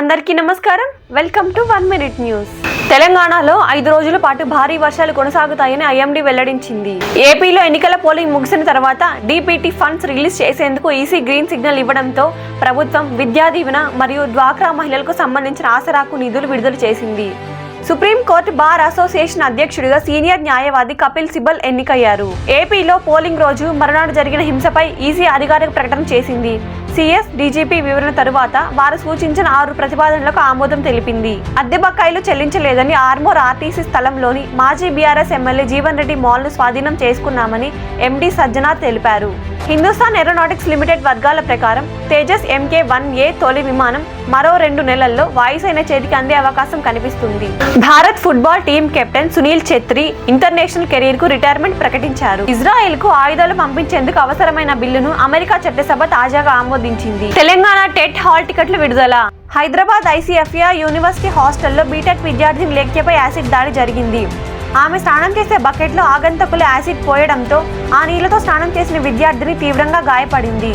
అందరికీ నమస్కారం. Welcome to 1 minute news. తెలంగాణలో 5 రోజుల పాటు భారీ వర్షాలు కొనసాగుతాయని ఐఎండీ వెల్లడించింది. ఏపీలో ఎన్నికల పోలింగ్ ముగిసిన తర్వాత డీపీటీ ఫండ్స్ రిలీజ్ చేసేందుకు ఈసీ గ్రీన్ సిగ్నల్ ఇవ్వడంతో ప్రభుత్వం విద్యా దీవెన మరియు డ్వాక్రా మహిళలకు సంబంధించిన ఆసరాకు నిధులు విడుదల చేసింది. సుప్రీంకోర్టు బార్ అసోసియేషన్ అధ్యక్షుడిగా సీనియర్ న్యాయవాది కపిల్ సిబల్ ఎన్నికయ్యారు. ఏపీలో పోలింగ్ రోజు మరునాడు జరిగిన హింసపై ఈసీ అధికారిక ప్రకటన చేసింది. సీఎస్ డీజీపీ వివరణ తరువాత వారు సూచించిన 6 ప్రతిపాదనలకు ఆమోదం తెలిపింది. అద్దె బకాయిలు చెల్లించలేదని ఆర్మూర్ ఆర్టీసీ స్థలంలోని మాజీ బీఆర్ఎస్ ఎమ్మెల్యే జీవన్ రెడ్డి మాల్ను స్వాధీనం చేసుకున్నామని ఎండీ సజ్జనార్ తెలిపారు. హిందుస్థాన్ ఏరోనాటిక్స్ లిమిటెడ్ వర్గాల ప్రకారం తేజస్ MK-1A తొలి విమానం మరో 2 నెలల్లో వాయుసేన చేతికి అందే అవకాశం కనిపిస్తుంది. Bharat football team captain Sunil Chhetri international career కు రిటైర్మెంట్ ప్రకటించారు. ఇజ్రాయెల్ కు ఆయుధాలు పంపించేందుకు అవసరమైన బిల్లును అమెరికా చట్టసభ తాజాగా ఆమోదించింది. తెలంగాణ టెట్ హాల్ టికెట్లు విడుదల. హైదరాబాద్ ICFER యూనివర్సిటీ హాస్టల్లో బీటెక్ విద్యార్థిని లేఖ్యపై యాసిడ్ దాడి జరిగింది. ఆమె స్నానం చేసే బకెట్లో ఆగంతకులు యాసిడ్ పోయడంతో ఆ నీళ్లతో స్నానం చేసిన విద్యార్థిని తీవ్రంగా గాయపడింది.